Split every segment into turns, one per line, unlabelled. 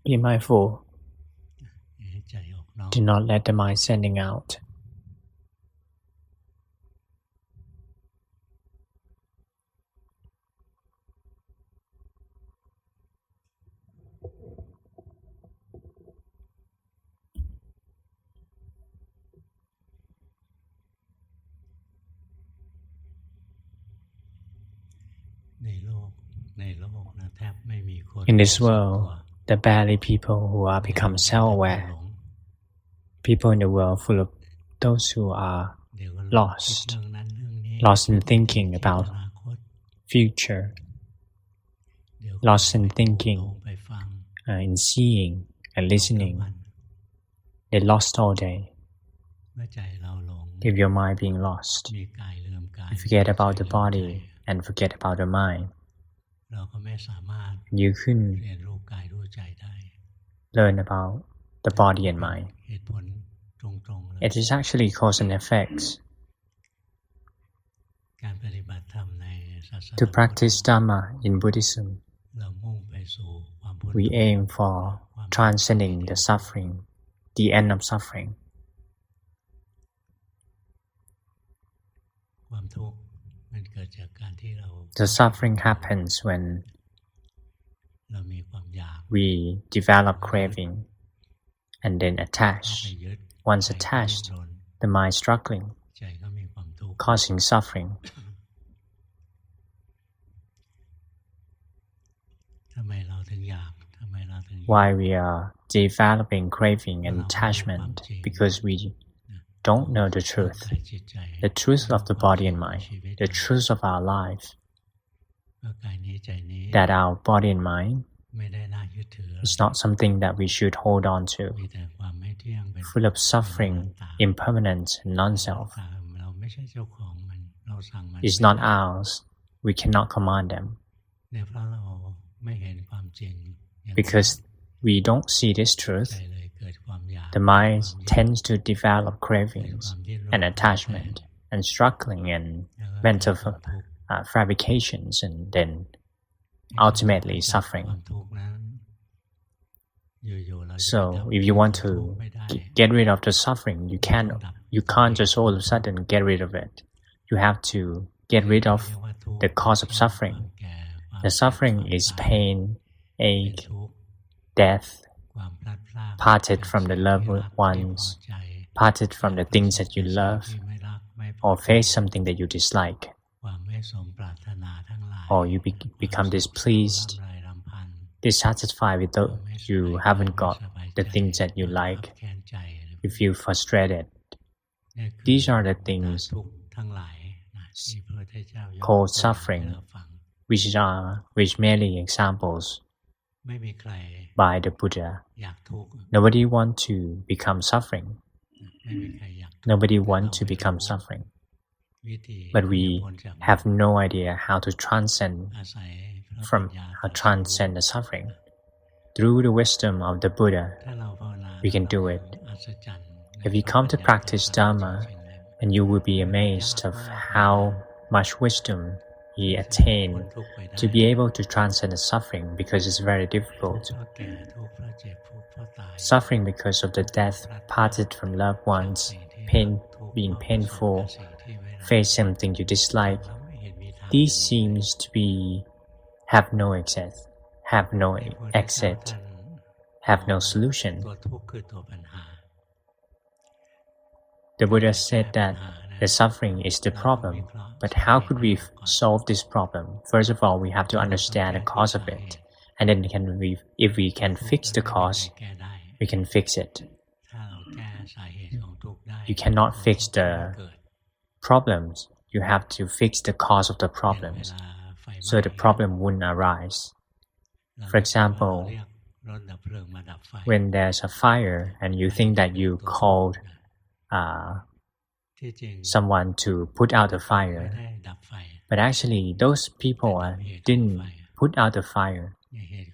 Be mindful. Do not let the mind sending out. In this world, there are barely people who are become self-aware. People in the world full of those who are lost in thinking about future, lost in thinking, in seeing and listening. They lost all day. If your mind being lost, you forget about the body and forget about the mind. You couldn't learn about the body and mind. It is actually cause and effects. To practice Dhamma in Buddhism, we aim for transcending the suffering, the end of suffering. The suffering happens when we develop craving and then attach. Once attached, the mind struggling, causing suffering. Why we are developing craving and attachment? Because we don't know the truth of the body and mind, the truth of our life, that our body and mind is not something that we should hold on to, full of suffering, impermanence, and non-self. It's not ours. We cannot command them. Because we don't see this truth, the mind tends to develop cravings and attachment and struggling and mental fabrications and then ultimately suffering. So if you want to get rid of the suffering, you can't just all of a sudden get rid of it. You have to get rid of the cause of suffering. The suffering is pain, ache, death, parted from the loved ones, parted from the things that you love, or face something that you dislike, or you become displeased, dissatisfied with those you haven't got the things that you like. You feel frustrated. These are the things called suffering, which merely examples by the Buddha. Nobody wants to become suffering. Nobody wants to become suffering. But we have no idea how to transcend the suffering. Through the wisdom of the Buddha, we can do it. If you come to practice Dhamma, and you will be amazed of how much wisdom he attained to be able to transcend the suffering, because it's very difficult. Suffering because of the death, parted from loved ones, pain, being painful, face something you dislike. These seems to be have no exit, have no solution. The Buddha said that the suffering is the problem, but how could we solve this problem? First of all, we have to understand the cause of it, and then if we can fix the cause, we can fix it. You cannot fix the problems, you have to fix the cause of the problems, so the problem wouldn't arise. For example, when there's a fire and you think that you called someone to put out the fire, but actually those people didn't put out the fire,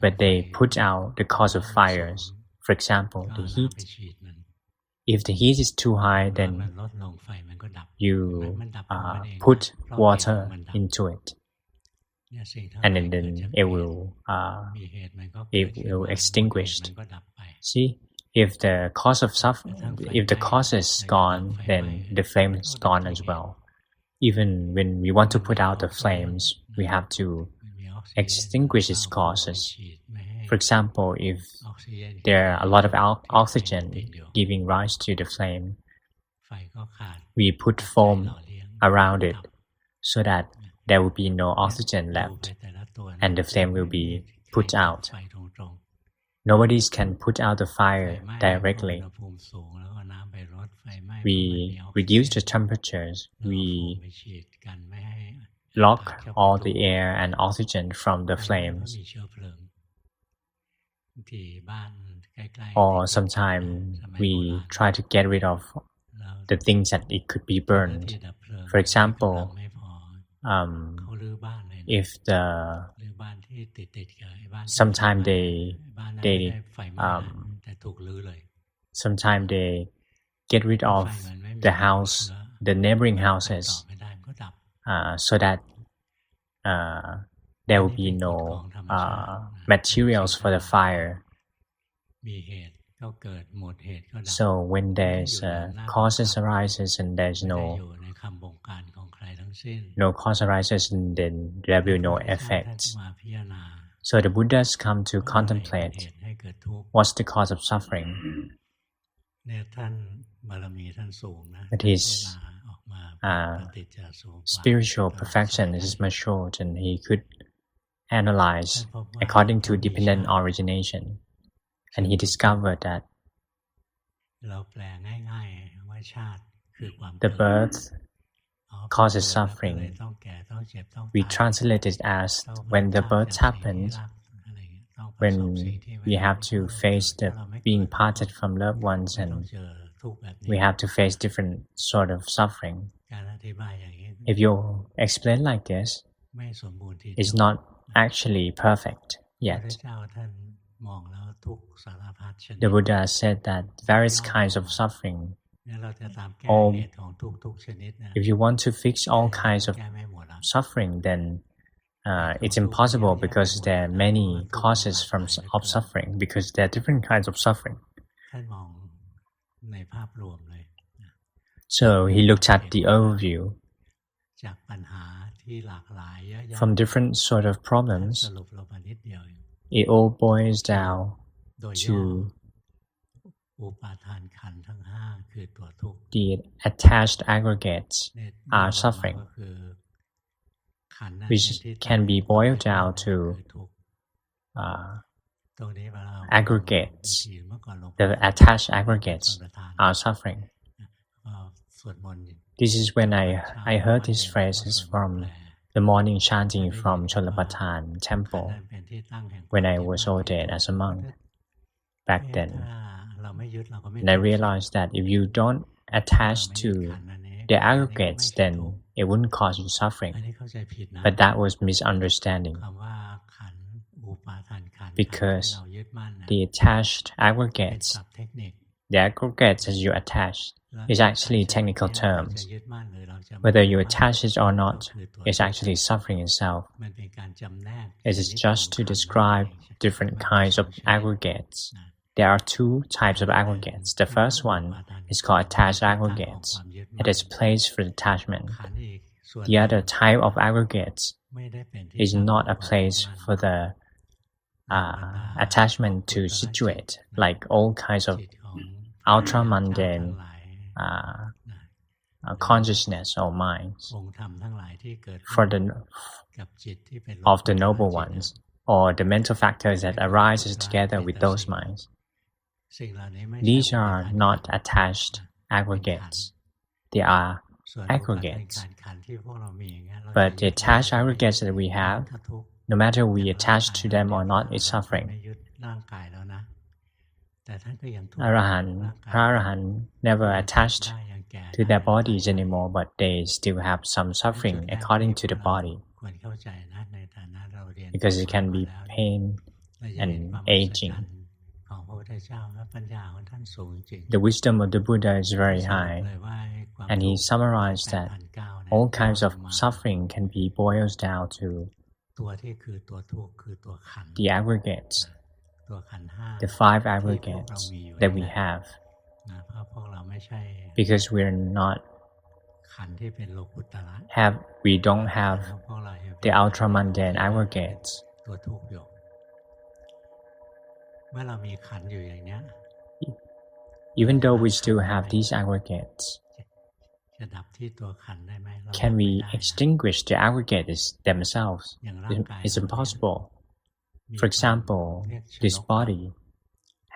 but they put out the cause of fires. For example, the heat. If the heat is too high, then you put water into it. and then it will extinguish. See, if the cause is gone, then the flame is gone as well. Even when we want to put out the flames, we have to extinguish its causes. For example, if there are a lot of oxygen giving rise to the flame, we put foam around it so that there will be no oxygen left and the flame will be put out. Nobody can put out the fire directly. We reduce the temperatures, we lock all the air and oxygen from the flames. Or sometimes we try to get rid of the things that it could be burned. For example, if sometimes they get rid of the neighboring houses, so that there will be no materials for the fire. So when there's causes arises and there's no cause arises, and then there will be no effects. So the Buddhas come to contemplate what's the cause of suffering. But his spiritual perfection is matured, and he could analyze according to dependent origination. And he discovered that the birth causes suffering. We translate it as when the birth happens, when we have to face the being parted from loved ones, and we have to face different sort of suffering. If you explain like this, it's not actually perfect yet. The Buddha said that various kinds of suffering, if you want to fix all kinds of suffering, then it's impossible, because there are many causes of suffering, because there are different kinds of suffering. So he looked at the overview from different sort of problems. It all boils down to the attached aggregates are suffering, which can be boiled down to aggregates. The attached aggregates are suffering. This is when I heard these phrases from the morning chanting from Cholapatan temple when I was ordained as a monk back then. And I realized that if you don't attach to the aggregates, then it wouldn't cause you suffering. But that was misunderstanding, because the attached aggregates, the aggregates that you attach, is actually technical terms. Whether you attach it or not, is actually suffering itself. It is just to describe different kinds of aggregates. There are two types of aggregates. The first one is called attached aggregates. It is a place for attachment. The other type of aggregates is not a place for the attachment to situate, like all kinds of ultra-mundane consciousness or minds of the noble ones, or the mental factors that arises together with those minds. These are not attached aggregates. They are aggregates. But the attached aggregates that we have, no matter we attach to them or not, it's suffering. Arahant never attached to their bodies anymore, but they still have some suffering according to the body, because it can be pain and aging. The wisdom of the Buddha is very high, and he summarized that all kinds of suffering can be boiled down to the aggregates, the 5 aggregates that we have, because we don't have the ultra-mundane aggregates. Even though we still have these aggregates, can we extinguish the aggregates themselves? It's impossible. For example, this body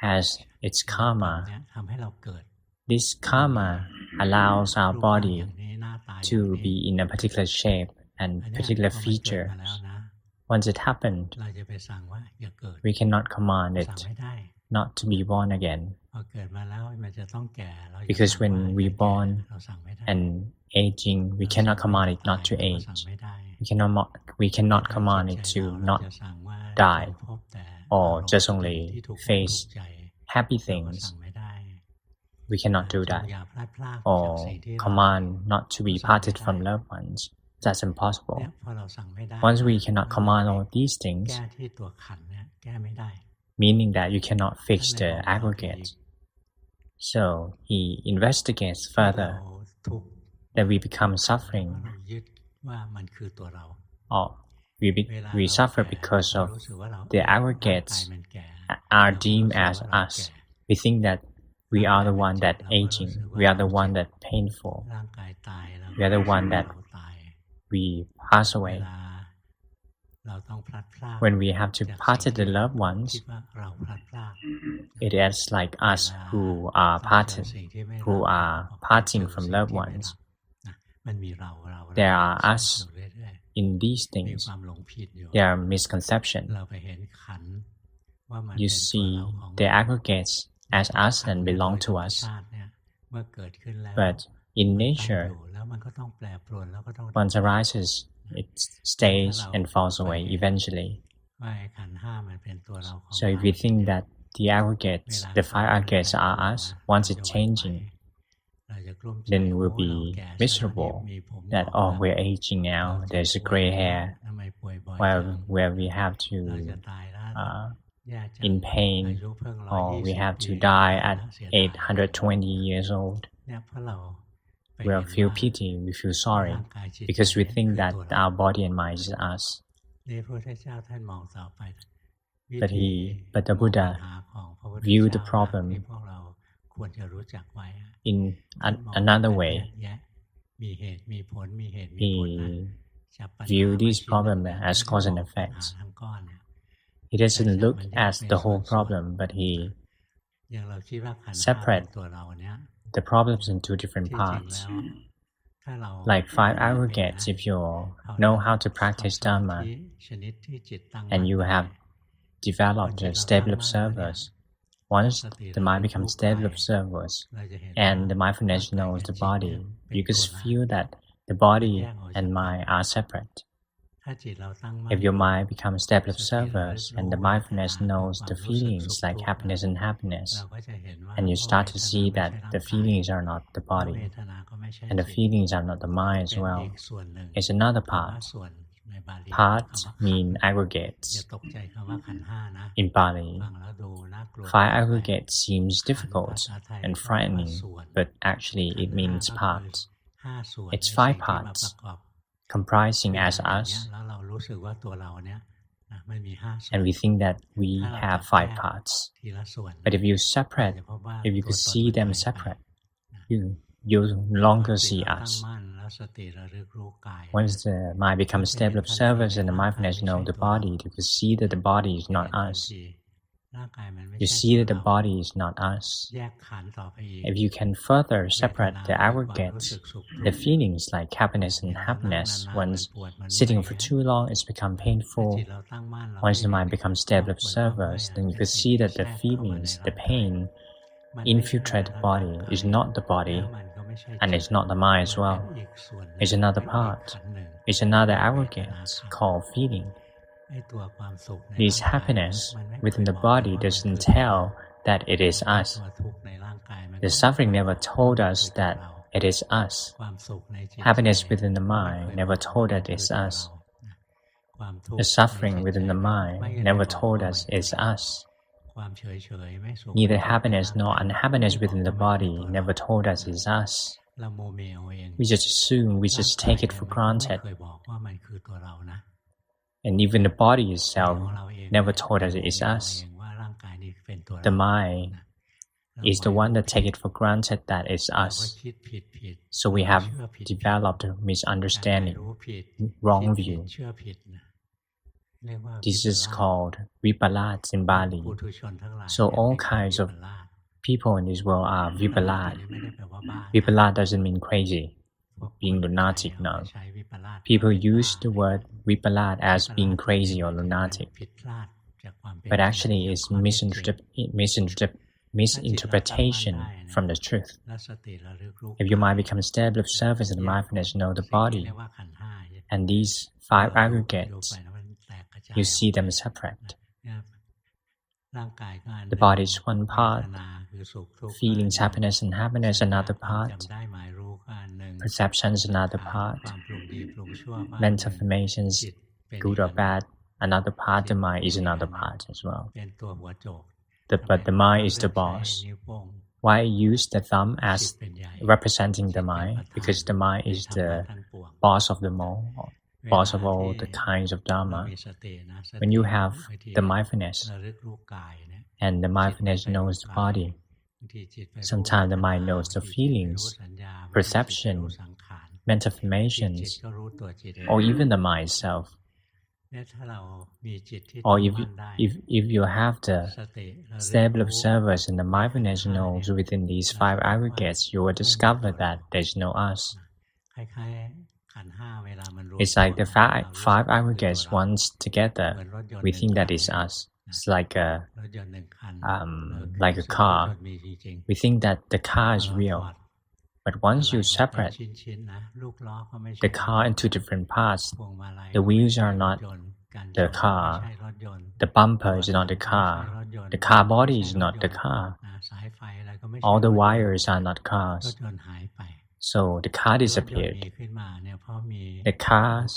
has its karma. This karma allows our body to be in a particular shape and particular features. Once it happened, we cannot command it not to be born again. Because when we born and aging, we cannot command it not to age. We cannot command it to not die or just only face happy things. We cannot do that. Or command not to be parted from loved ones. That's impossible. Once we cannot command all these things, meaning that you cannot fix the aggregate. So he investigates further that we become suffering. Or we suffer because of the aggregates are deemed as us. We think that we are the one that aging. We are the one that painful. We are the one that we pass away. When we have to part the loved ones, it is like us who are parting from loved ones. There are us in these things. There are misconceptions. You see the aggregates as us and belong to us. But in nature, once arises, it stays and falls away eventually. So if we think that the aggregates, the 5 aggregates are us, once it's changing, then we'll be miserable that, oh, we're aging now, there's a gray hair, where we have to in pain, or we have to die at 820 years old. We'll feel pity, we feel sorry, because we think that our body and mind is us. But the Buddha viewed the problem in another way. He viewed this problem as cause and effect. He doesn't look at the whole problem, but he separates the problems into different parts. Like 5 aggregates, if you know how to practice Dhamma and you have developed a stable observers, once the mind becomes stable observers and the mindfulness knows the body, you can feel that the body and mind are separate. If your mind becomes stable observers and the mindfulness knows the feelings like happiness and happiness, and you start to see that the feelings are not the body, and the feelings are not the mind as well, it's another part. Parts mean aggregates. In Pali, 5 aggregates seems difficult and frightening, but actually it means parts. It's 5 parts, comprising as us, and we think that we have 5 parts. But if you could see them separate, you no longer see us. Once the mind becomes stable observers and the mindfulness know the body, you can see that the body is not us. You see that the body is not us. If you can further separate the aggregates, the feelings like happiness and happiness, once sitting for too long it's become painful. Once the mind becomes stable observers, then you can see that the feelings, the pain, infiltrate the body is not the body, and it's not the mind as well. It's another part. It's another aggregate called feeling. This happiness within the body doesn't tell that it is us. The suffering never told us that it is us. Happiness within the mind never told that it is us. The suffering within the mind never told us it's us. Neither happiness nor unhappiness within the body never told us it's us. We just assume, we just take it for granted. And even the body itself never told us it's us. The mind is the one that takes it for granted that it's us. So we have developed a misunderstanding, wrong view. This is called vipalat in Bali. So all kinds of people in this world are vipalat. Vipalat doesn't mean crazy, being lunatic, no. People use the word vipalat as being crazy or lunatic. But actually it's misinterpretation from the truth. If your mind becomes stable of service and mindfulness know the body, and these 5 aggregates, you see them separate. The body is one part, feelings, happiness and happiness another part, perceptions another part, mental formations, good or bad, another part, the mind is another part as well. But the mind is the boss. Why use the thumb as representing the mind? Because the mind is the boss of them all, boss of all the kinds of Dhamma. When you have the mindfulness, and the mindfulness knows the body, sometimes the mind knows the feelings, perception, mental formations, or even the mind itself. Or if you have the stable observers and the mindfulness knows within these 5 aggregates, you will discover that there is no us. It's like the 5 aggregates once together, we think that is us. It's like a car. We think that the car is real. But once you separate the car into different parts, the wheels are not the car, the bumper is not the car body is not the car, all the wires are not cars. So the car disappeared. The car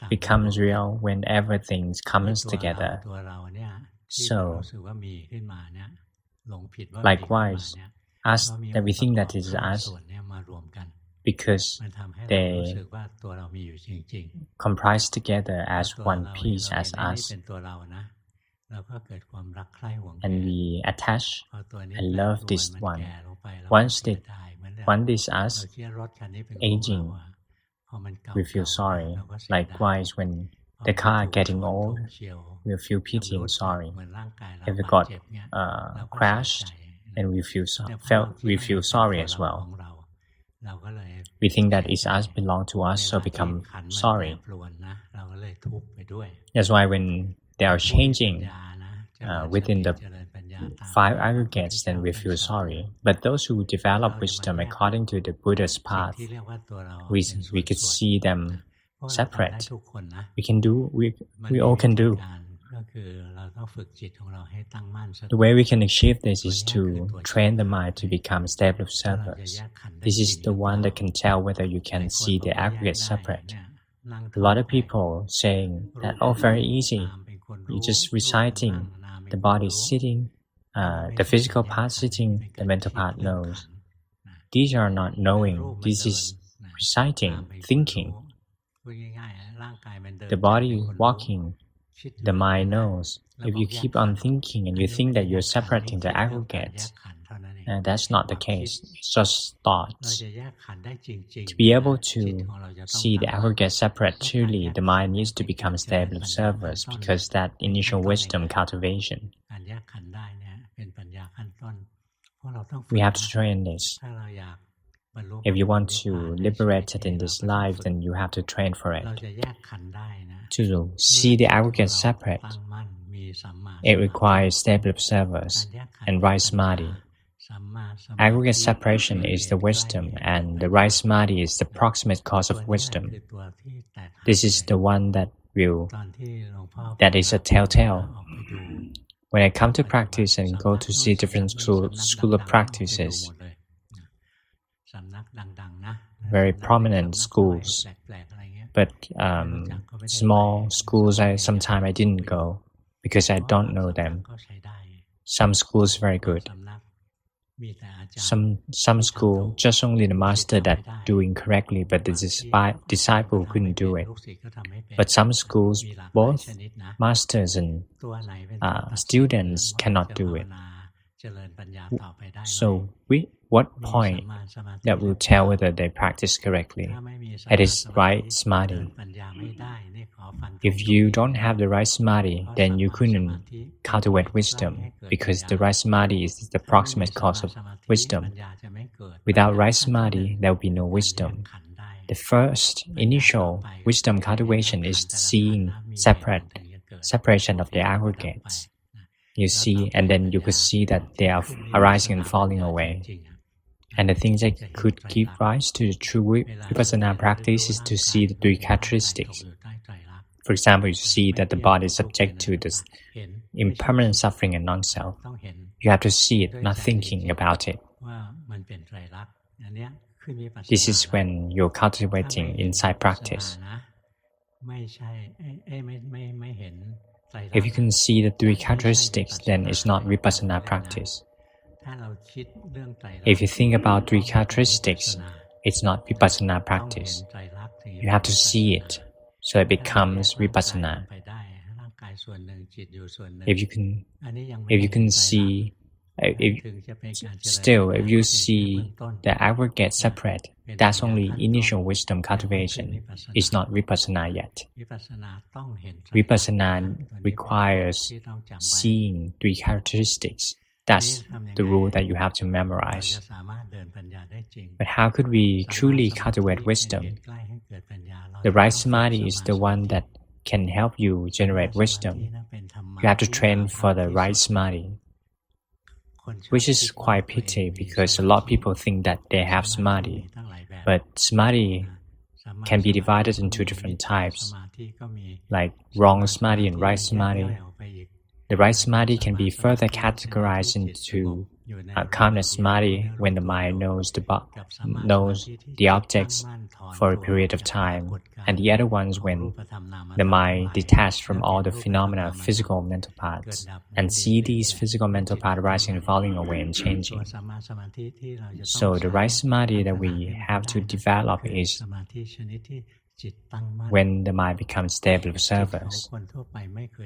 becomes real when everything comes together. So, likewise, us that we think that is us, because they comprise together as one piece as us, and we attach and love this one. Once this us aging, we feel sorry. Likewise, when the car getting old, we feel pity and sorry. If it got crashed, and we feel sorry as well. We think that it's us, belong to us, so become sorry. That's why when they are changing within the 5 aggregates, then we feel sorry. But those who develop wisdom according to the Buddha's path, we could see them separate. We all can do. The way we can achieve this is to train the mind to become stable observers. This is the one that can tell whether you can see the aggregate separate. A lot of people saying that, oh, very easy. You're just reciting, the body sitting, the physical part sitting, the mental part knows. These are not knowing. This is reciting, thinking. The body walking, the mind knows. If you keep on thinking and you think that you're separating the aggregates, that's not the case. It's just thoughts. To be able to see the aggregates separate truly, the mind needs to become stable observers, because that initial wisdom cultivation. We have to train this. If you want to liberate it in this life, then you have to train for it. To see the aggregates separate, it requires stable observers and right samadhi. Aggregate separation is the wisdom, and the right samadhi is the proximate cause of wisdom. This is the one that is a telltale. When I come to practice and go to see different school of practices, very prominent schools, But small schools, sometimes I didn't go because I don't know them. Some schools very good. Some school just only the master that doing correctly, but the disciple couldn't do it. But some schools, both masters and students cannot do it. So, what point that will tell whether they practice correctly? It is right samadhi. If you don't have the right samadhi, then you couldn't cultivate wisdom, because the right samadhi is the proximate cause of wisdom. Without right samadhi, there will be no wisdom. The first initial wisdom cultivation is seeing separation of the aggregates. You see, and then you could see that they are arising and falling away. And the things that could give rise to the true vipassana practice is to see the three characteristics. For example, you see that the body is subject to this impermanent suffering and non-self. You have to see it, not thinking about it. This is when you're cultivating insight practice. If you can see the three characteristics, then it's not vipassana practice. If you think about three characteristics, it's not vipassana practice. You have to see it, so it becomes vipassana. If you can see, if you see the aggregate separate, that's only initial wisdom cultivation. It's not vipassana yet. Vipassana requires seeing three characteristics. That's the rule that you have to memorize. But how could we truly cultivate wisdom? The right samadhi is the one that can help you generate wisdom. You have to train for the right samadhi, which is quite pity because a lot of people think that they have samadhi. But samadhi can be divided into different types, like wrong samadhi and right samadhi. The right samadhi can be further categorized into calmness samadhi when the mind knows the objects for a period of time, and the other ones when the mind detached from all the phenomena of physical mental parts and see these physical mental parts rising and falling away and changing. So the right samadhi that we have to develop is when the mind becomes stable observers.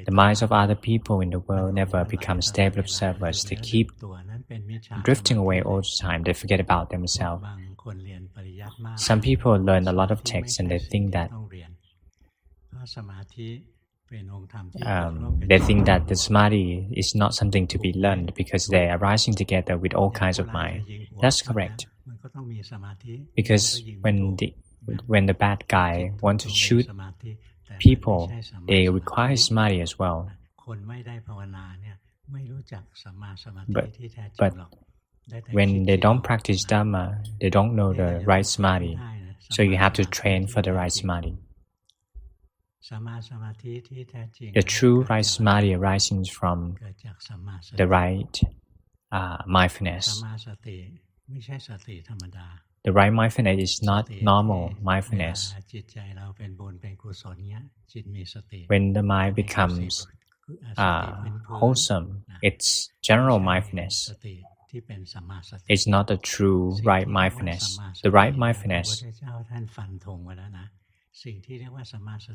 The minds of other people in the world never become stable observers. They keep drifting away all the time. They forget about themselves. Some people learn a lot of texts and they think that the samadhi is not something to be learned because they are rising together with all kinds of mind. That's correct. Because when the bad guy wants to shoot people, they require samadhi as well. But when they don't practice Dhamma, they don't know the right samadhi. So you have to train for the right samadhi. The true right samadhi arises from the right mindfulness. The right mindfulness is not normal mindfulness. When the mind becomes wholesome, it's general mindfulness. It's not the true right mindfulness. The right mindfulness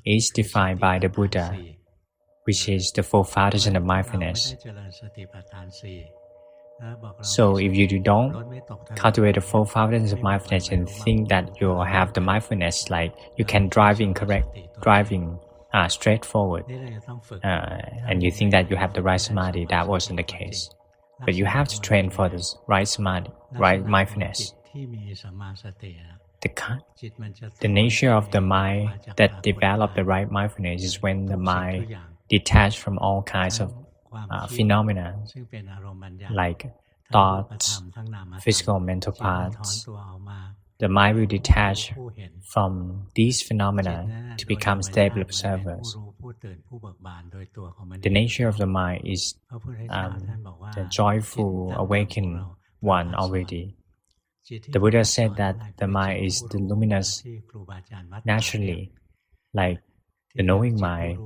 is defined by the Buddha, which is the four foundations of mindfulness. So if you don't cultivate the four foundations of mindfulness and think that you have the mindfulness, like you can driving straight forward, and you think that you have the right samadhi, that wasn't the case. But you have to train for this right samadhi, right mindfulness. The nature of the mind that develop the right mindfulness is when the mind detached from all kinds of phenomena like thoughts, physical mental parts. The mind will detach from these phenomena to become stable observers. The nature of the mind is the joyful, awakened one already. The Buddha said that the mind is the luminous naturally, like the knowing mind,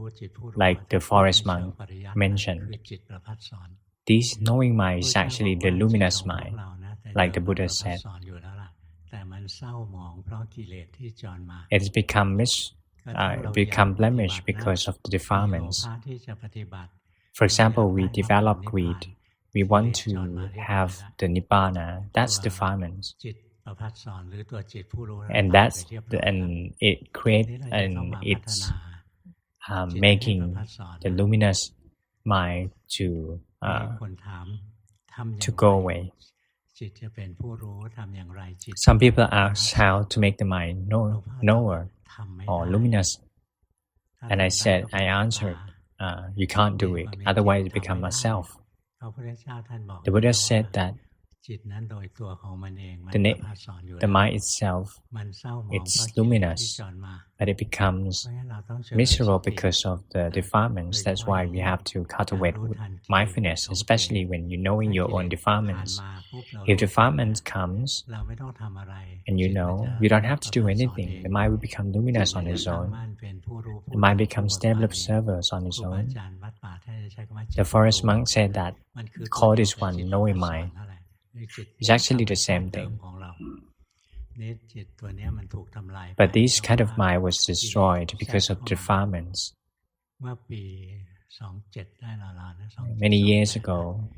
like the forest monk mentioned. This knowing mind is actually the luminous mind, like the Buddha said. It has become blemished because of the defilements. For example, we develop greed. We want to have the nibbana. That's defilements, and it creates and it's making the luminous mind to go away. Some people ask how to make the mind knower or luminous, and I answered, you can't do it, otherwise it becomes a self. The Buddha said that the mind itself, it's luminous, but it becomes miserable because of the defilements. That's why we have to cultivate mindfulness, especially when you knowing your own defilements. If defilement comes, and you don't have to do anything, the mind will become luminous on its own. The mind becomes stable observers on its own. The forest monk said that, call this one knowing mind. It's actually the same thing. But this kind of mind was destroyed because of defilements. Many years ago,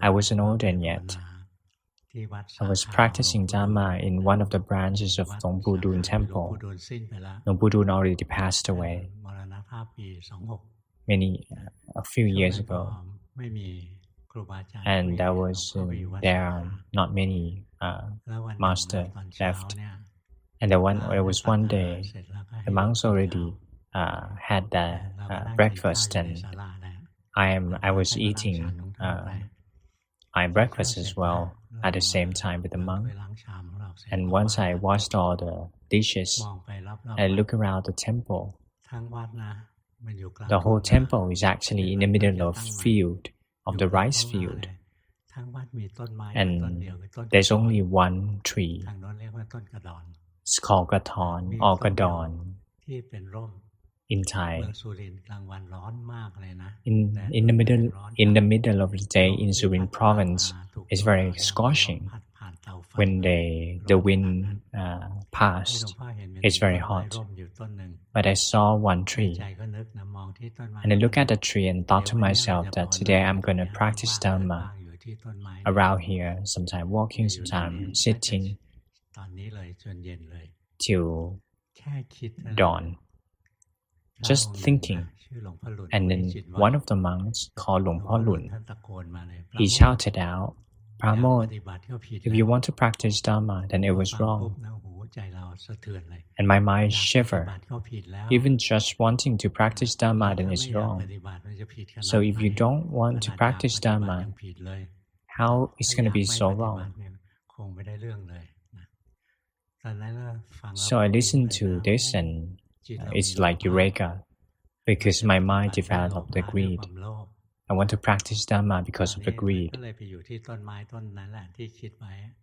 I wasn't ordained yet. I was practicing Dhamma in one of the branches of Luangpu Temple. Luangpu already passed away a few years ago. And there are not many masters left. And there was one day, the monks already had their breakfast, and I was eating my breakfast as well at the same time with the monk. And once I washed all the dishes, I look around the temple. The whole temple is actually in the middle of the rice field, and there's only one tree. It's called Gathon or Gadon in Thai. In the middle of the day in Surin province, it's very scorching. When the wind passed, it's very hot. But I saw one tree, and I looked at the tree and thought to myself that today I'm going to practice Dhamma around here, sometime walking, sometime sitting, till dawn. Just thinking. And then one of the monks called Luangpu Lun, he shouted out, "Pramote, if you want to practice Dhamma, then it was wrong." And my mind shivered. Even just wanting to practice Dhamma, then it's wrong. So if you don't want to practice Dhamma, how is it going to be so wrong? So I listened to this, and it's like eureka, because my mind developed the greed. I want to practice Dhamma because of the greed.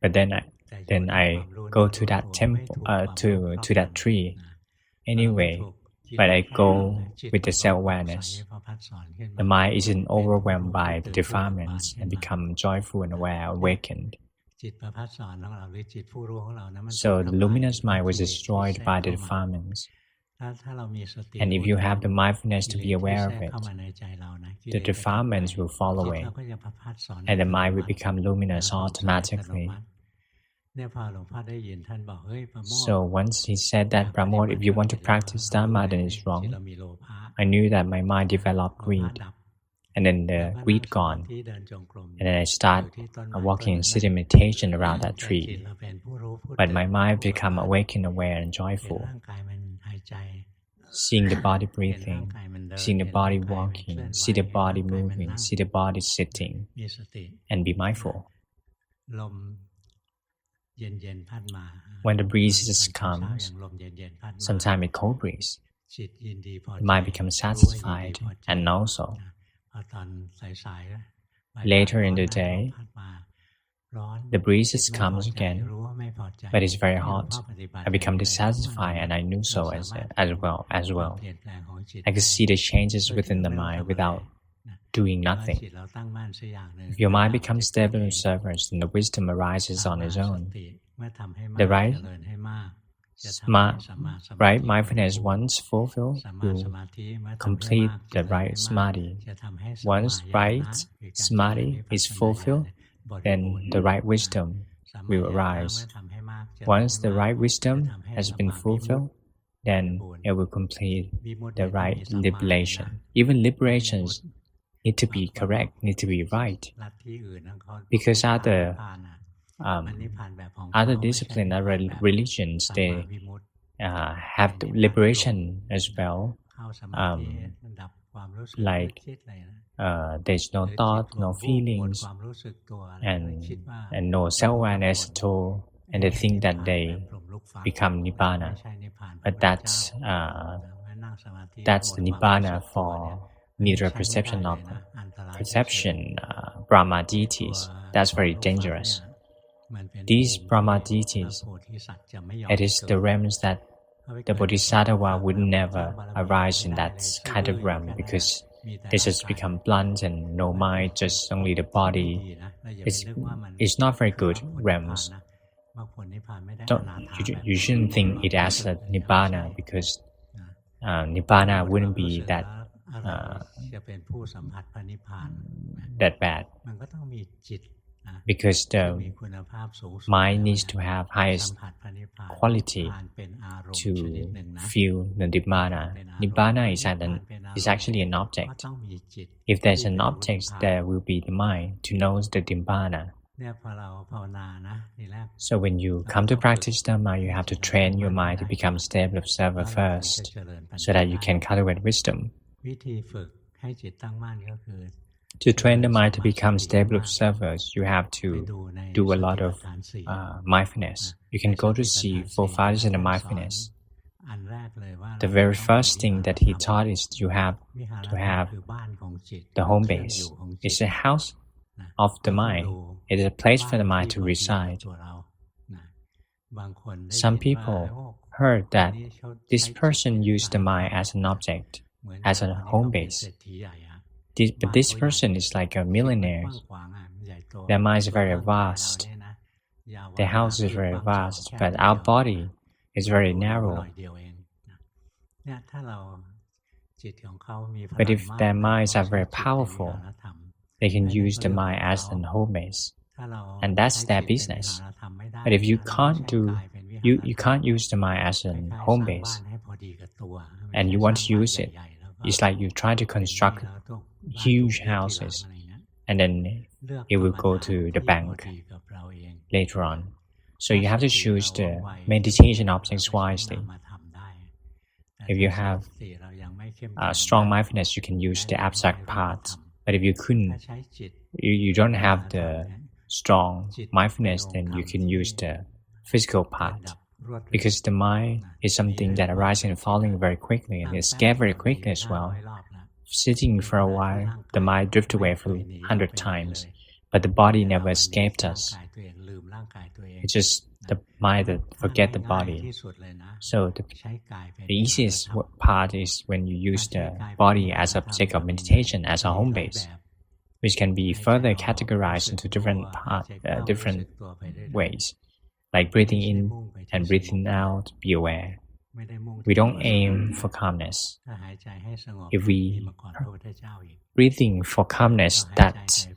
But then I go to that temple, to that tree. Anyway, but I go with the self-awareness. The mind isn't overwhelmed by the defilements and become joyful and aware, awakened. So the luminous mind was destroyed by the defilements. And if you have the mindfulness to be aware of it, the defilements will fall away, and the mind will become luminous automatically. So once he said that, "Pramote, if you want to practice Dhamma, then it's wrong," I knew that my mind developed greed, and then the greed gone, and then I start walking in sitting meditation around that tree. But my mind become awakened, aware, and joyful. Seeing the body breathing, seeing the body walking, see the body moving, see the body sitting, and be mindful. When the breeze comes, sometimes a cold breeze, the mind becomes satisfied, and also later in the day, The breezes comes again, but it's very hot. I become dissatisfied, and I knew so as well. I could see the changes within the mind without doing nothing. If your mind becomes stable and observant, then the wisdom arises on its own. The right mindfulness, once fulfilled, will complete the right samadhi. Once right samadhi is fulfilled, then the right wisdom will arise. Once the right wisdom has been fulfilled, then it will complete the right liberation. Even liberations need to be correct, need to be right, because other disciplines, other religions, they have the liberation as well. Like there's no thought, no feelings, and no self-awareness at all, and they think that they become nibbana. But that's the nibbana for mirror perception of Brahma deities. That's very dangerous. These Brahma deities, it is the realms that the Bodhisattva would never arise in that kind of realm, because they just become blunt and no mind, just only the body. It's not very good realms. You shouldn't think it as a nibbana, because nibbana wouldn't be that bad, because the mind needs to have highest quality to feel the nibbana. Nibbana is actually an object. If there's an object, there will be the mind to know the nibbana. So when you come to practice Dhamma, you have to train your mind to become stable observer first, so that you can cultivate wisdom. To train the mind to become stable observers, you have to do a lot of mindfulness. You can go to see 4 fathers in the mindfulness. The very first thing that he taught is you have to have the home base. It's a house of the mind. It is a place for the mind to reside. Some people heard that this person used the mind as an object, as a home base. But this person is like a millionaire. Their mind is very vast. Their house is very vast, but our body is very narrow. But if their minds are very powerful, they can use the mind as an home base, and that's their business. But if you can't use the mind as a home base, and you want to use it, it's like you try to construct huge houses, and then it will go to the bank later on. So you have to choose the meditation objects wisely. If you have strong mindfulness, you can use the abstract part. But if you don't have the strong mindfulness, then you can use the physical part. Because the mind is something that arises and falling very quickly, and it's scared very quickly as well. Sitting for a while, the mind drifts away for 100 times, but the body never escaped us. It's just the mind that forgets the body. So the easiest part is when you use the body as an object of meditation, as a home base, which can be further categorized into different ways, like breathing in and breathing out, be aware. We don't aim for calmness. If we breathing for calmness that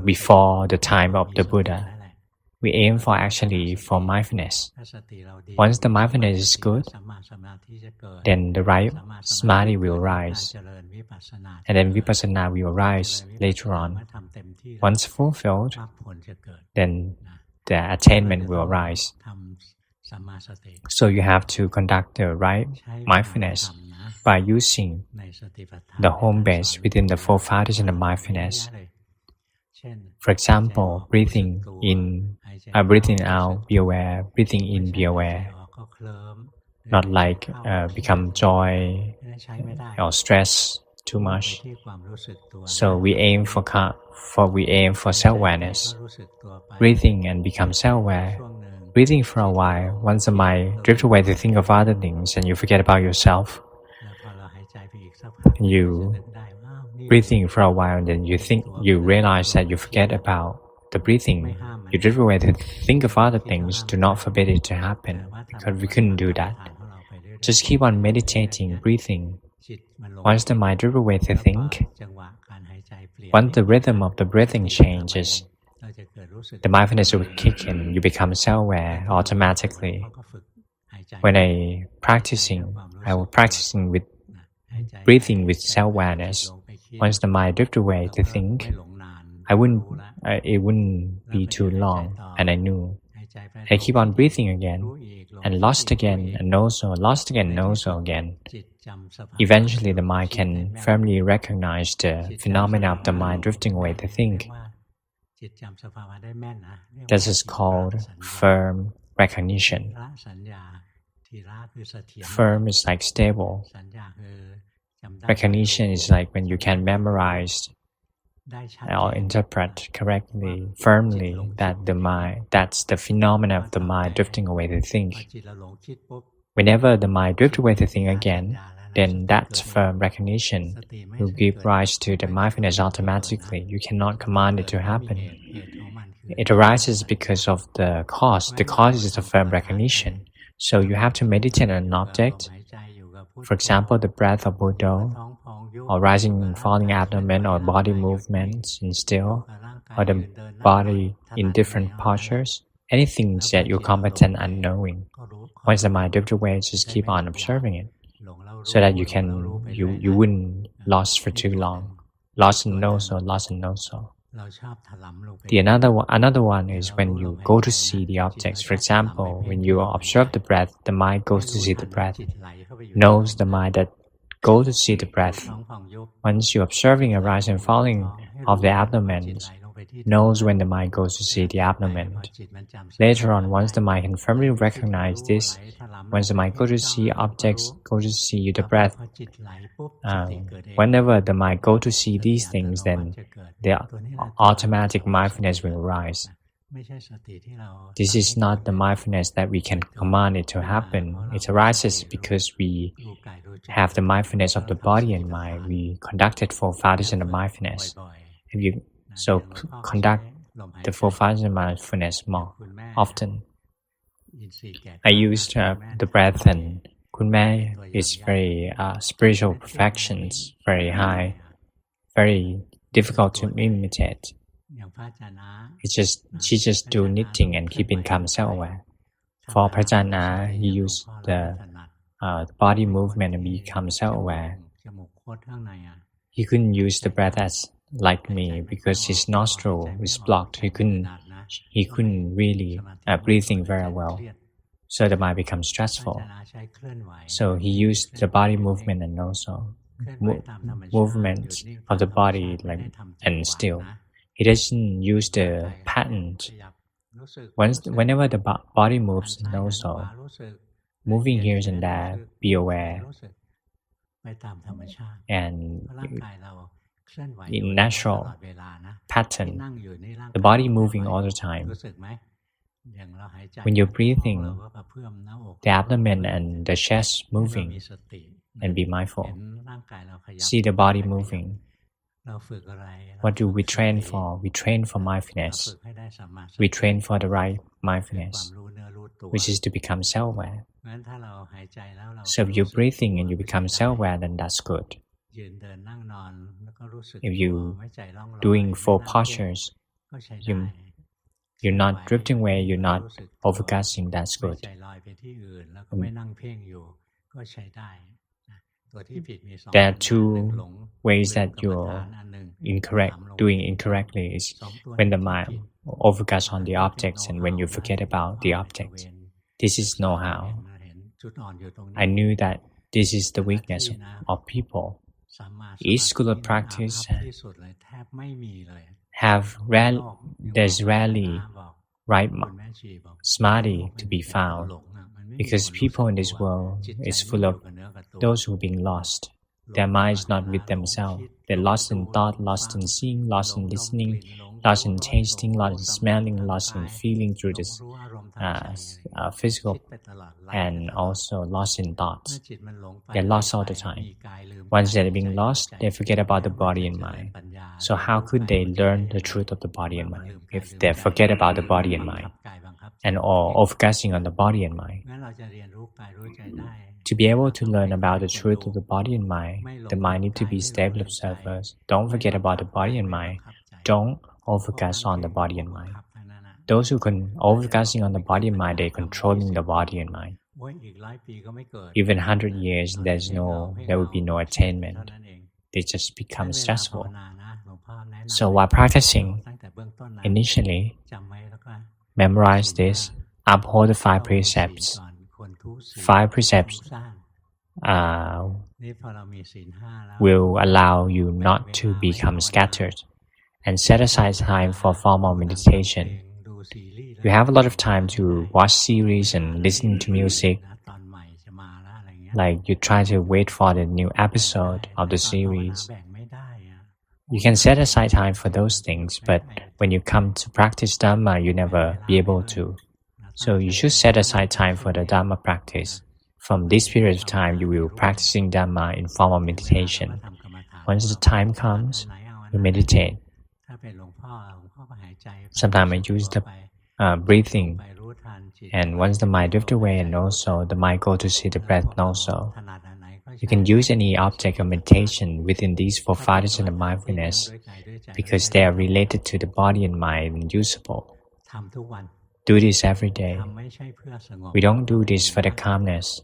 before the time of the Buddha, we aim for mindfulness. Once the mindfulness is good, then the right samadhi will rise, and then vipassana will rise later on. Once fulfilled, then the attainment will arise. So you have to conduct the right mindfulness by using the home base within the 4 fathers in the mindfulness. For example, breathing in, breathing out, be aware. Breathing in, be aware. Not like become joy or stress too much. So we aim for self-awareness, breathing and become self-aware. Breathing for a while, once the mind drifts away to think of other things and you forget about yourself. You breathing for a while and then you realize that you forget about the breathing. You drift away to think of other things. Do not forbid it to happen, because we couldn't do that. Just keep on meditating, breathing. Once the mind drifts away to think, once the rhythm of the breathing changes, the mindfulness will kick in. You become self-aware automatically. When I was practicing with breathing with self-awareness. Once the mind drifts away to think, it wouldn't be too long, and I knew. I keep on breathing again, and lost again, and also lost again, and also again. Eventually, the mind can firmly recognize the phenomena of the mind drifting away to think. This is called firm recognition. Firm is like stable. Recognition is like when you can memorize or interpret correctly, firmly, that's the phenomena of the mind drifting away to think. Whenever the mind drifts away to think again, then that firm recognition will give rise to the mindfulness automatically. You cannot command it to happen. It arises because of the cause. The cause is the firm recognition. So you have to meditate on an object. For example, the breath of Buddha, or rising and falling abdomen, or body movements in still, or the body in different postures. Anything that you're competent and knowing. Once the mind drifts away, just keep on observing it, so that you wouldn't lost for too long. Lost and no so, lost and no so. Another one is when you go to see the objects. For example, when you observe the breath, the mind goes to see the breath, knows the mind that goes to see the breath. Once you're observing a rise and falling of the abdomen, knows when the mind goes to see the abdomen. Later on, once the mind can firmly recognize this, once the mind goes to see objects, goes to see the breath, whenever the mind goes to see these things, then the automatic mindfulness will arise. This is not the mindfulness that we can command it to happen. It arises because we have the mindfulness of the body and mind. We conducted 4 foundations of mindfulness. So conduct the 4 foundations of mindfulness more often. I used the breath, and Kunmei is very spiritual perfections, very high, very difficult to imitate. She just do knitting and keep in calm self-aware. For Prajana, he used the body movement and become self-aware. He couldn't use the breath as like me because his nostril is blocked. He couldn't really breathing very well. So the mind becomes stressful. So he used the body movement and also movement of the body and still. He doesn't use the pattern. Whenever the body moves, and also moving here and there, be aware. And in natural pattern, the body moving all the time. When you're breathing, the abdomen and the chest moving, and be mindful. See the body moving. What do we train for? We train for mindfulness. We train for the right mindfulness, which is to become self-aware. So if you're breathing and you become self-aware, then that's good. If you're doing 4 postures, you're not drifting away, you're not overcasting, that's good. There are 2 ways that you're doing incorrectly is when the mind overcasts on the objects and when you forget about the objects. This is know-how. I knew that this is the weakness of people. Each school of practice there's rarely right samadhi to be found, because people in this world is full of those who've been lost. Their mind is not with themselves. They're lost in thought, lost in seeing, lost in listening, lost in tasting, lost in smelling, lost in feeling through this physical, and also lost in thoughts. They're lost all the time. Once they're being lost, they forget about the body and mind. So how could they learn the truth of the body and mind if they forget about the body and mind and all focusing on the body and mind? To be able to learn about the truth of the body and mind, the mind needs to be stable observers. Don't forget about the body and mind. Don't focus on the body and mind. Those who can focusing on the body and mind, they're controlling the body and mind. Even 100 years, there will be no attainment. They just become stressful. So while practicing, initially, memorize this, uphold the 5 precepts. 5 precepts will allow you not to become scattered and set aside time for formal meditation. You have a lot of time to watch series and listen to music. Like you try to wait for the new episode of the series. You can set aside time for those things, but when you come to practice Dhamma, you never be able to. So you should set aside time for the Dhamma practice. From this period of time, you will practicing Dhamma in formal meditation. Once the time comes, you meditate. Sometimes I use the breathing, and once the mind drifts away, and also the mind go to see the breath also. You can use any object of meditation within these 4 foundations of mindfulness because they are related to the body and mind and usable. Do this every day. We don't do this for the calmness.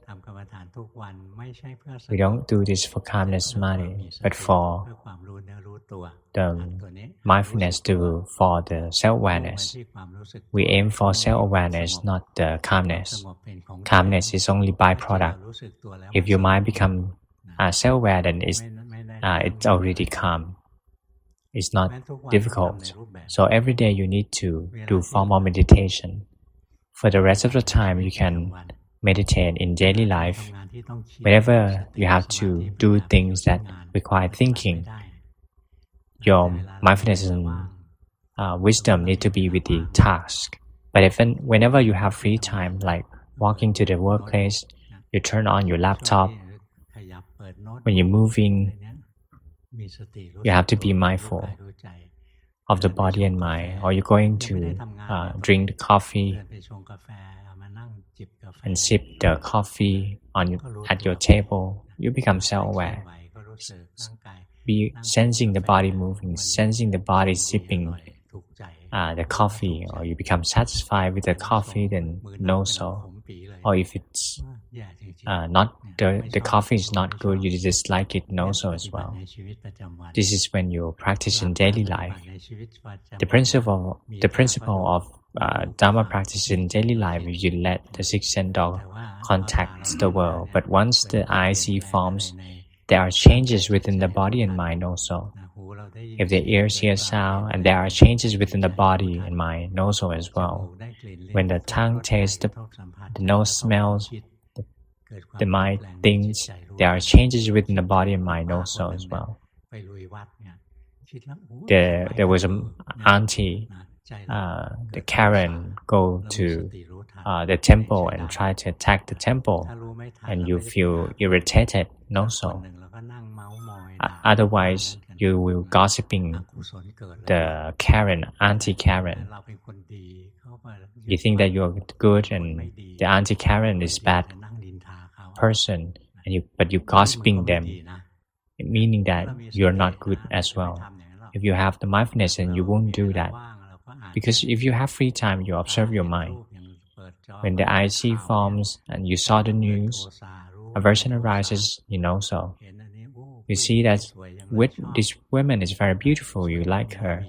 We don't do this for calmness samadhi, but for the mindfulness for the self-awareness. We aim for self-awareness, not the calmness. Calmness is only byproduct. If your mind becomes self-aware, then it's already calm. It's not difficult. So every day you need to do formal meditation. For the rest of the time, you can meditate in daily life. Whenever you have to do things that require thinking, your mindfulness and wisdom need to be with the task. But whenever you have free time, like walking to the workplace, you turn on your laptop. When you're moving, you have to be mindful of the body and mind. Or you're going to drink the coffee and sip the coffee at your table. You become self-aware. Be sensing the body moving, sensing the body sipping the coffee, or you become satisfied with the coffee, then know so. Or if it's not the coffee is not good, you dislike it, know so as well. This is when you practice in daily life. The principle of Dhamma practice in daily life is you let the 6 sense contact the world. But once the eye see forms, there are changes within the body and mind also. If the ears hear sound, and there are changes within the body and mind, know so as well. When the tongue tastes, the nose smells, the mind thinks, there are changes within the body and mind, know so as well. There was an auntie, the Karen, go to the temple and try to attack the temple, and you feel irritated, know so. Otherwise, you will gossiping the Karen, Auntie Karen. You think that you're good and the Auntie Karen is bad person, but you gossiping them, meaning that you're not good as well. If you have the mindfulness, and you won't do that. Because if you have free time, you observe your mind. When the eye see forms and you saw the news, aversion arises, you know so. You see that this woman is very beautiful, you like her.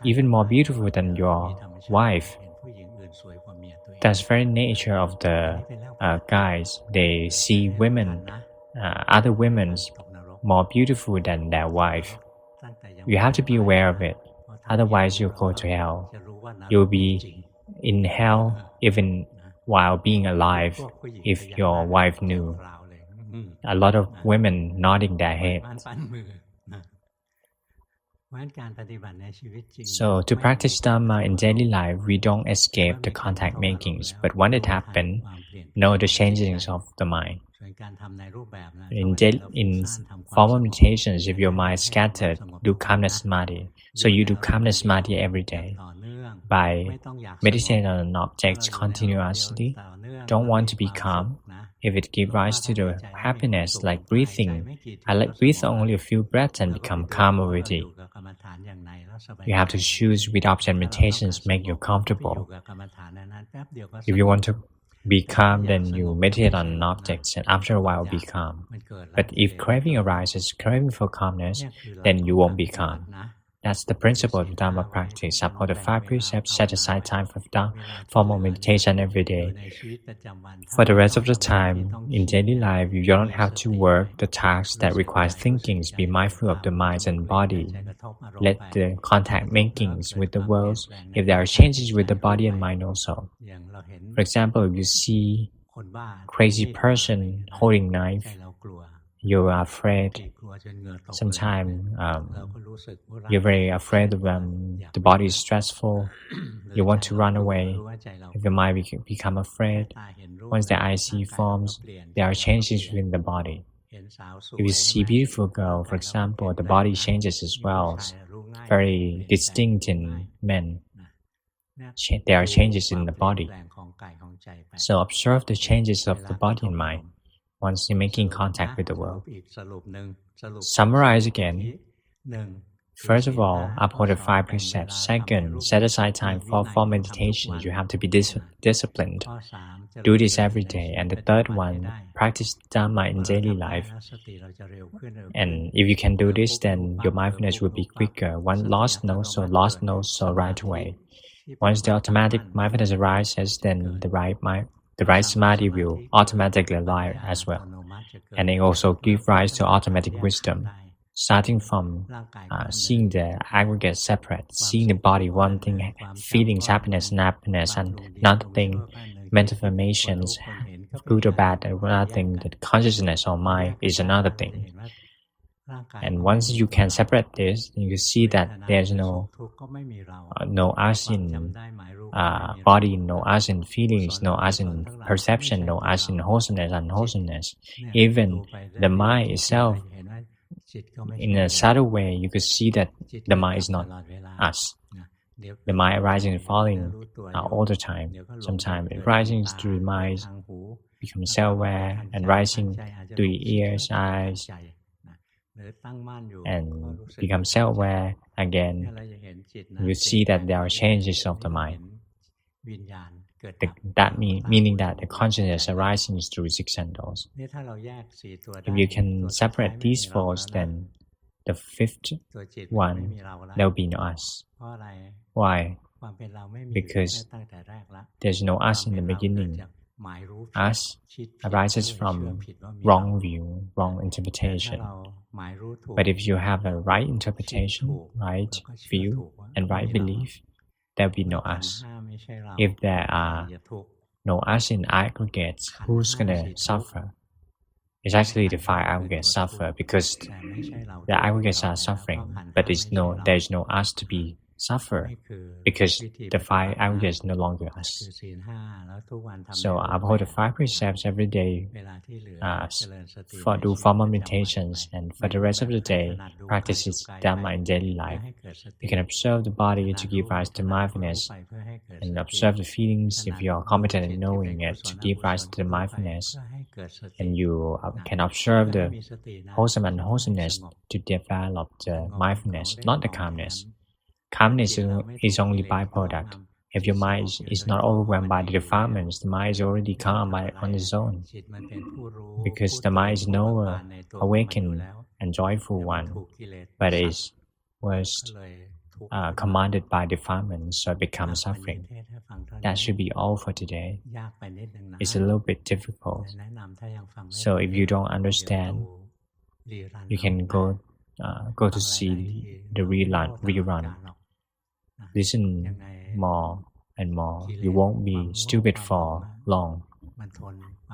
Even more beautiful than your wife. That's very nature of the guys. They see women, other women more beautiful than their wife. You have to be aware of it. Otherwise you'll go to hell. You'll be in hell even while being alive if your wife knew. a lot of women nodding their heads. So to practice Dhamma in daily life, we don't escape the contact makings, but when it happens, know the changings of the mind. In formal meditations, if your mind is scattered, do calmness samadhi. So you do calmness samadhi every day by meditating on an object continuously. Don't want to be calm. If it gives rise to the happiness, like breathing, I let breathe only a few breaths and become calm already. You have to choose which object meditations make you comfortable. If you want to be calm, then you meditate on an object and after a while be calm. But if craving arises, craving for calmness, then you won't be calm. That's the principle of Dhamma practice. Uphold the 5 precepts, set aside time for formal meditation every day. For the rest of the time, in daily life, you don't have to work the tasks that require thinking. Be mindful of the mind and body. Let the contact makings with the world, if there are changes with the body and mind also. For example, if you see crazy person holding knife, you are afraid. Sometimes you're very afraid of the body is stressful. You want to run away. If your mind become afraid, once the eye see forms, there are changes within the body. If you see beautiful girl, for example, the body changes as well. Very distinct in men. There are changes in the body. So observe the changes of the body and mind once you're making contact with the world. Summarize again. First of all, uphold the 5 precepts. Second, set aside time for meditation. You have to be disciplined. Do this every day. And the third one, practice Dhamma in daily life. And if you can do this, then your mindfulness will be quicker. One lost knows, so right away. Once the automatic mindfulness arises, then the right samadhi will automatically arise as well. And it also gives rise to automatic wisdom. Starting from seeing the aggregate separate, seeing the body one thing, feelings, happiness and another thing, mental formations, good or bad, another thing, the consciousness or mind is another thing. And once you can separate this, you see that there's no us in body, no us in feelings, no us in perception, no us in wholesomeness and unwholesomeness. Even the mind itself, in a subtle way, you could see that the mind is not us. The mind rising and falling all the time. Sometimes it rising through the mind, become self-aware, and rising through the ears, eyes, and become self-aware again. You see that there are changes of the mind. Meaning that the consciousness arising through 6 senses. If you can separate these 4, then the 5th one, there will be no us. Why? Because there's no us in the beginning. Us arises from wrong view, wrong interpretation. But if you have a right interpretation, right view, and right belief, there will be no us. If there are no us in aggregates, who's going to suffer? It's actually the 5 aggregates suffer because the aggregates are suffering, but there is no us to be suffer because the 5 aggregates no longer us. So uphold the 5 precepts every day, do formal meditations, and for the rest of the day, practice Dhamma in daily life. You can observe the body to give rise to mindfulness, and observe the feelings if you are competent in knowing it to give rise to the mindfulness. And you can observe the wholesome and unwholesomeness to develop the mindfulness, not the calmness. Calmness is only byproduct. If your mind is not overwhelmed by the defilements, the mind is already calm on its own. Because the mind is no awakened and joyful one, but was commanded by defilements, so it becomes suffering. That should be all for today. It's a little bit difficult. So if you don't understand, you can go to see the rerun. Listen more and more. You won't be stupid for long.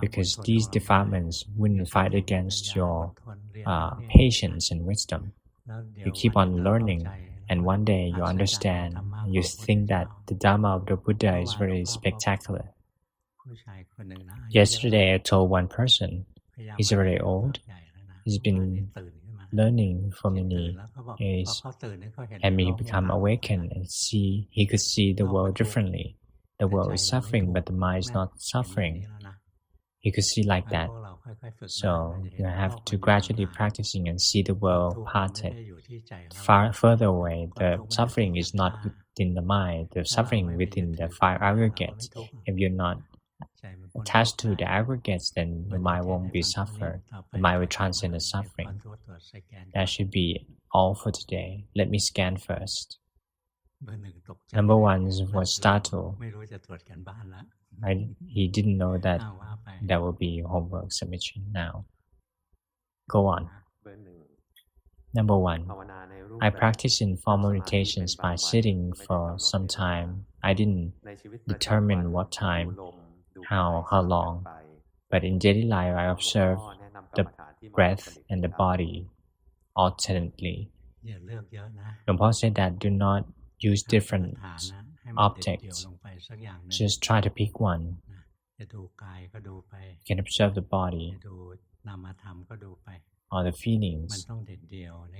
because these defilements wouldn't fight against your patience and wisdom. You keep on learning, and one day you understand, and you think that the Dhamma of the Buddha is very spectacular. Yesterday I told one person, he's very old, he's been learning for many years, and he become awakened and he could see the world differently. The world is suffering, but the mind is not suffering. He could see like that. So you have to gradually practicing and see the world parted. Far further away, the suffering is not within the mind, the suffering within the five aggregates. If you're not attached to the aggregates, then the mind won't be suffered. The mind will transcend the suffering. That should be all for today. Let me scan first. Number one was startled. He didn't know that there will be homework submission now. Go on. Number one, I practice in formal meditations by sitting for some time. I didn't determine what time, how long, but in daily life I observe the breath and the body alternately. Luangpu said that do not use different objects. Just try to pick one. You can observe the body or the feelings.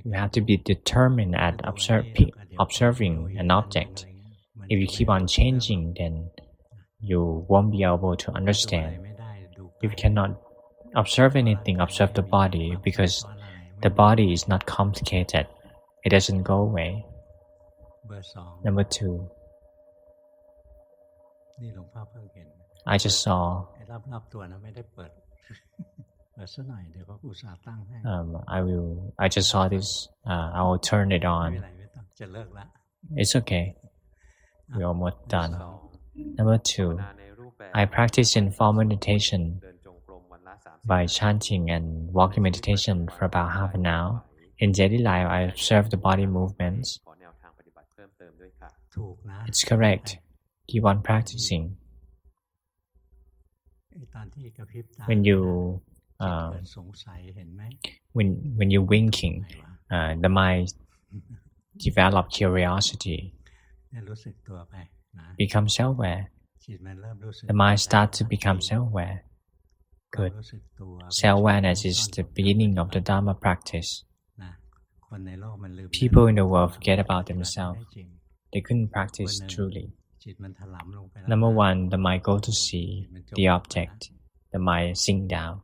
You have to be determined at observing an object. If you keep on changing, then you won't be able to understand. If you cannot observe anything, observe the body, because the body is not complicated. It doesn't go away. Number two, I just saw I just saw this. I will turn it on. It's okay. We're almost done. Number two, I practice in formal meditation by chanting and walking meditation for about half an hour. In daily life, I observe the body movements. It's correct. Keep on practicing. When you when you're winking, the mind develop curiosity, become self-aware. The mind starts to become self-aware. Good. Self-awareness is the beginning of the Dhamma practice. People in the world forget about themselves. They couldn't practice truly. Number one, the mind go to see the object. The mind sink down.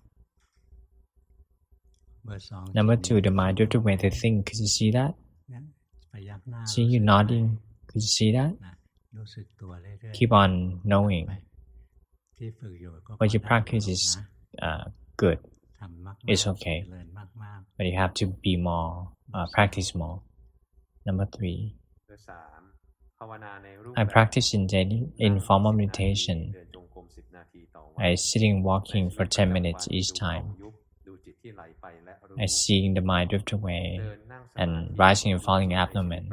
Number two, the mind drift away to think. Could you see that? See you nodding. Could you see that? Keep on knowing. What you practice is good. It's okay. But you have to be more, practice more. Number three, I practice in formal meditation. I sitting walking for 10 minutes each time. I seeing the mind drift away and rising and falling abdomen.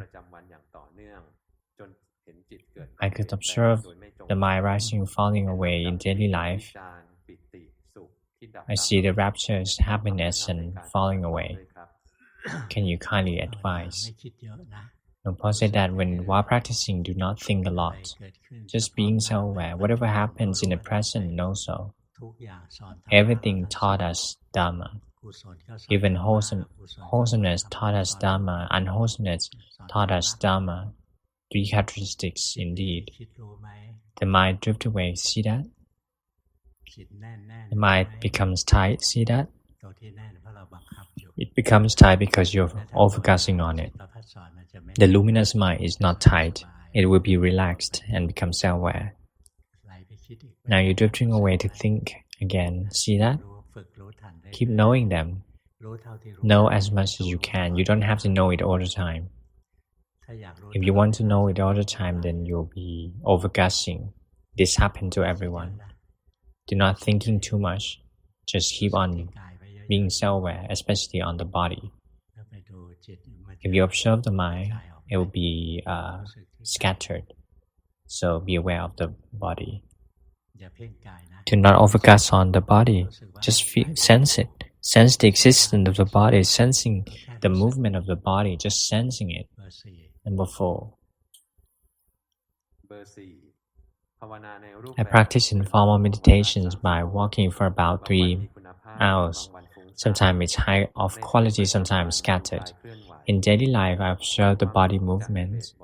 I could observe the mind rising and falling away in daily life. I see the rapturous happiness and falling away. Can you kindly advise? Luangpu said that while practicing, do not think a lot. Just being self-aware. Whatever happens in the present, know so. Everything taught us Dhamma. Even wholesomeness taught us Dhamma. Unwholesomeness taught us Dhamma. Three characteristics indeed. The mind drifts away. See that? The mind becomes tight. See that? It becomes tight because you're focusing on it. The luminous mind is not tight. It will be relaxed and become self-aware. Now you're drifting away to think again. See that? Keep knowing them. Know as much as you can. You don't have to know it all the time. If you want to know it all the time, then you'll be overgushing. This happens to everyone. Do not thinking too much. Just keep on being self-aware, especially on the body. If you observe the mind, it will be scattered. So be aware of the body. Do not focus on the body. Just sense it. Sense the existence of the body, sensing the movement of the body, just sensing it. Number 4. I practice informal meditations by walking for about 3 hours. Sometimes it's high of quality, sometimes scattered. In daily life, I observe the body movements.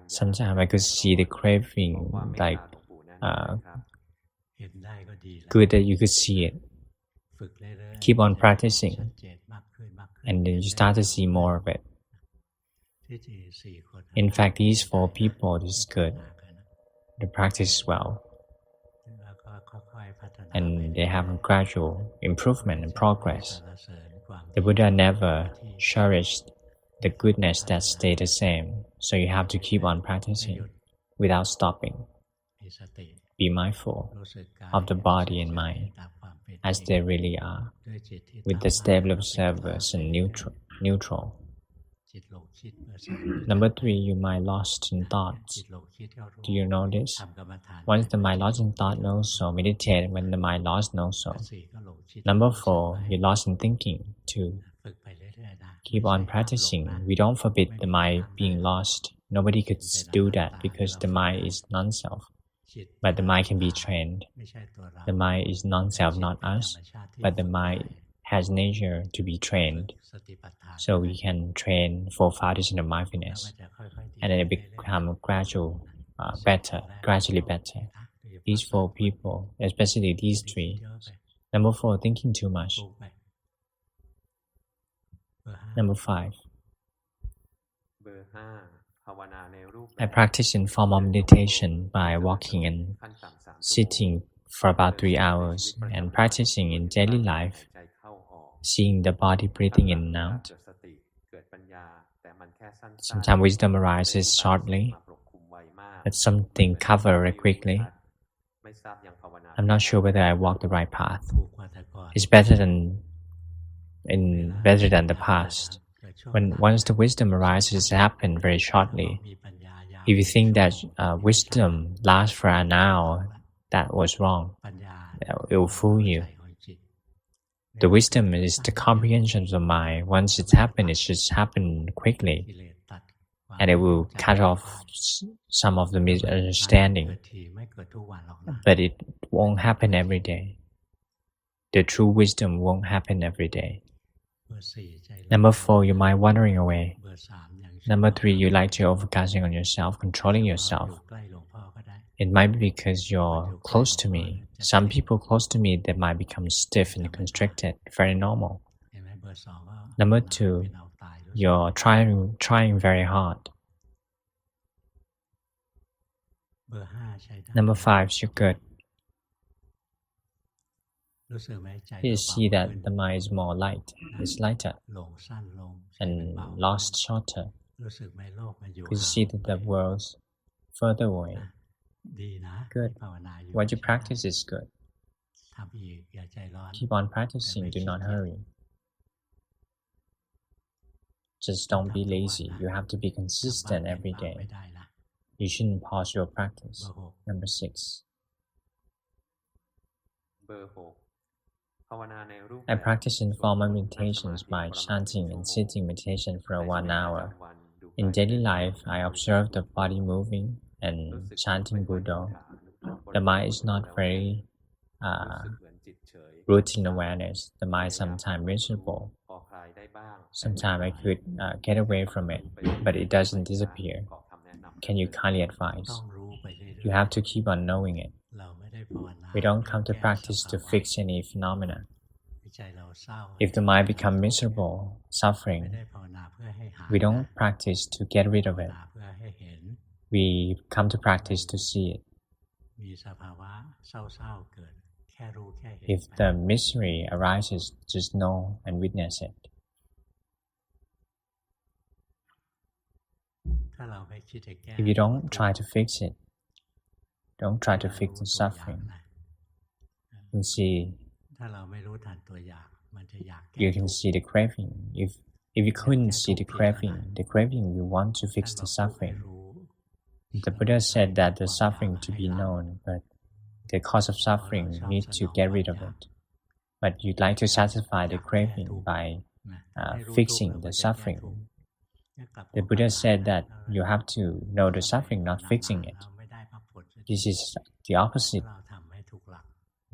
Sometimes I could see the craving, like good that you could see it. Keep on practicing, and then you start to see more of it. In fact, these 4 people is good. They practice well, and they have a gradual improvement and progress. The Buddha never cherished the goodness that stayed the same, so you have to keep on practicing without stopping. Be mindful of the body and mind as they really are, with the stable observers and neutral. Number 3, you might lost in thoughts. Do you know this? Once the mind lost in thought, knows so. Meditate when the mind lost, knows so. Number 4, you lost in thinking too. Keep on practicing. We don't forbid the mind being lost. Nobody could do that because the mind is non-self. But the mind can be trained. The mind is non-self, not us. But the mind has nature to be trained. So we can train 4 foundations of mindfulness. And then it become gradually better. These 4 people, especially these 3. Number 4, thinking too much. Number 5. I practice informal meditation by walking and sitting for about 3 hours and practicing in daily life, seeing the body breathing in and out. Sometimes wisdom arises shortly, but something covered very quickly. I'm not sure whether I walk the right path. It's better than the past. Once the wisdom arises, it happens very shortly. If you think that wisdom lasts for an hour, that was wrong. It will fool you. The wisdom is the comprehension of the mind. Once it happens, it should happen quickly. And it will cut off some of the misunderstanding. But it won't happen every day. The true wisdom won't happen every day. Number 4, you might wandering away. Number 3, you like to focusing on yourself, controlling yourself. It might be because you're close to me. Some people close to me, they might become stiff and constricted. Very normal. Number 2, you're trying very hard. Number 5, you're good. You see that the mind is more light, it's lighter, and lost shorter. You see that the world's further away. Good. What you practice is good. Keep on practicing, do not hurry. Just don't be lazy. You have to be consistent every day. You shouldn't pause your practice. Number 6. I practice informal meditations by chanting and sitting meditation for 1 hour. In daily life, I observe the body moving and chanting Buddha. The mind is not very routine awareness. The mind is sometimes miserable. Sometimes I could get away from it, but it doesn't disappear. Can you kindly advise? You have to keep on knowing it. We don't come to practice to fix any phenomena. If the mind becomes miserable, suffering, we don't practice to get rid of it. We come to practice to see it. If the misery arises, just know and witness it. If you don't try to fix it, don't try to fix the suffering. You can see the craving. If you couldn't see the craving will want to fix the suffering. The Buddha said that the suffering to be known, but the cause of suffering need to get rid of it. But you'd like to satisfy the craving by fixing the suffering. The Buddha said that you have to know the suffering, not fixing it. This is the opposite.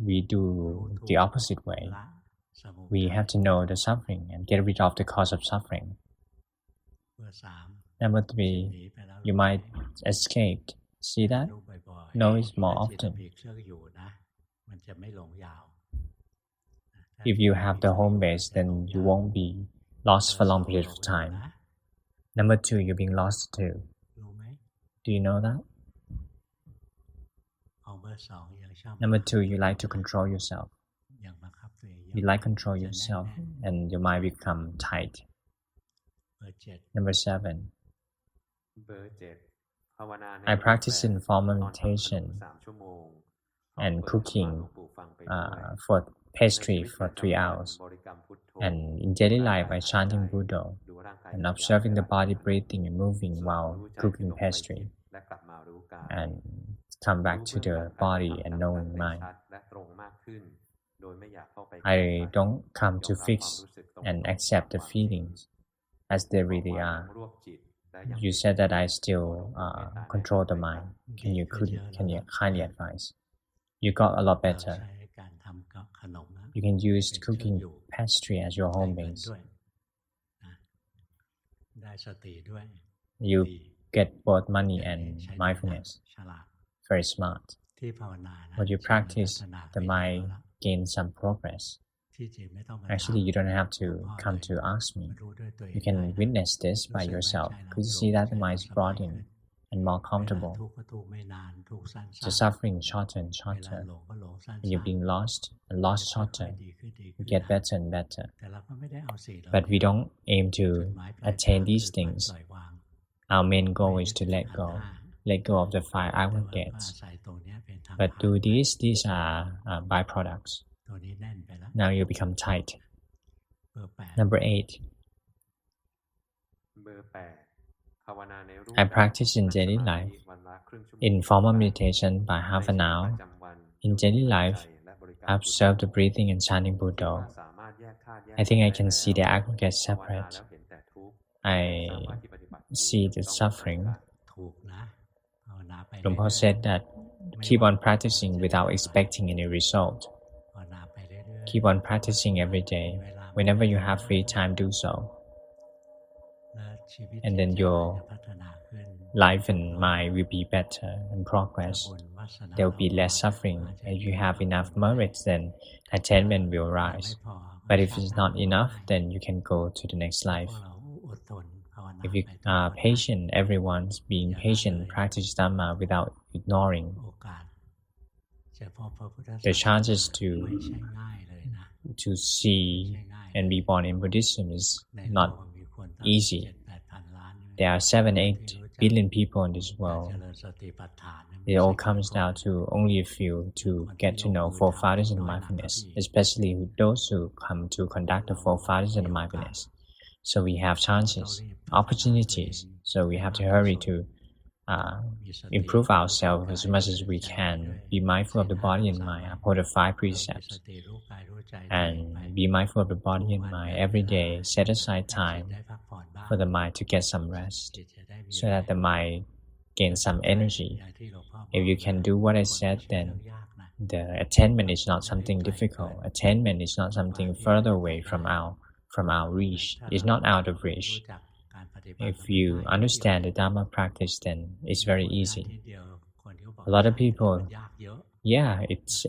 We do the opposite way. We have to know the suffering and get rid of the cause of suffering. Number 3, you might escape. See that? Know it more often. If you have the home base, then you won't be lost for a long period of time. Number 2, you're being lost too. Do you know that? Number 2, you like to control yourself. You like control yourself and your mind become tight. Number 7, I practice informal meditation and cooking for pastry for 3 hours. And in daily life, I chanting Buddha and observing the body breathing and moving while cooking pastry. And come back to the body and knowing mind. I don't come to fix and accept the feelings as they really are. You said that I still control the mind. Can you kindly advise? You got a lot better. You can use cooking pastry as your home base. You get both money and mindfulness. Very smart. When you practice, the mind gains some progress. Actually, you don't have to come to ask me. You can witness this by yourself. Could you see that the mind is broadened and more comfortable? The suffering shorter and shorter. When you're being lost and lost shorter, you get better and better. But we don't aim to attain these things. Our main goal is to let go of the 5 aggregates. But do these are byproducts. Now you become tight. Number 8, I practice in daily life, in formal meditation by half an hour. In daily life, I observe the breathing and chanting Buddha. I think I can see the aggregates separate. I see the suffering. Luangpu said that keep on practicing without expecting any result. Keep on practicing every day. Whenever you have free time, do so. And then your life and mind will be better and progress. There will be less suffering. If you have enough merit, then attainment will rise. But if it's not enough, then you can go to the next life. If you are patient, everyone's being patient, practice Dhamma without ignoring. The chances to see and be born in Buddhism is not easy. There are 7-8 billion people in this world. It all comes down to only a few to get to know Four Fathers and mindfulness, especially those who come to conduct the Four Fathers and mindfulness. So we have chances, opportunities. So we have to hurry to improve ourselves as much as we can. Be mindful of the body and mind. Uphold the 5 precepts. And be mindful of the body and mind every day. Set aside time for the mind to get some rest, so that the mind gains some energy. If you can do what I said, then the attainment is not something difficult. Attainment is not something further away from our reach. It's not out of reach. If you understand the Dhamma practice, then it's very easy. A lot of people, it's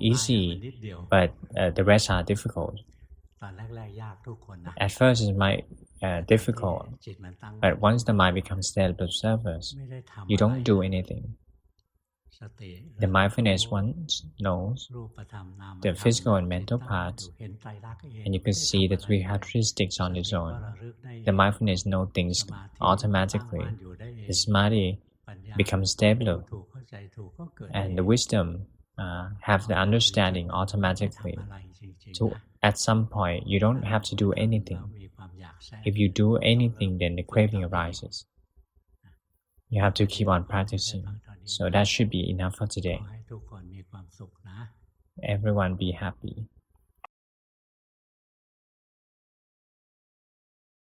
easy, but the rest are difficult. At first it might difficult, but once the mind becomes steady observers, you don't do anything. The mindfulness once knows the physical and mental parts, and you can see the 3 characteristics on its own. The mindfulness knows things automatically. The samadhi becomes stable, and the wisdom have the understanding automatically. So at some point, you don't have to do anything. If you do anything, then the craving arises. You have to keep on practicing. So that should be enough for today. Everyone be happy.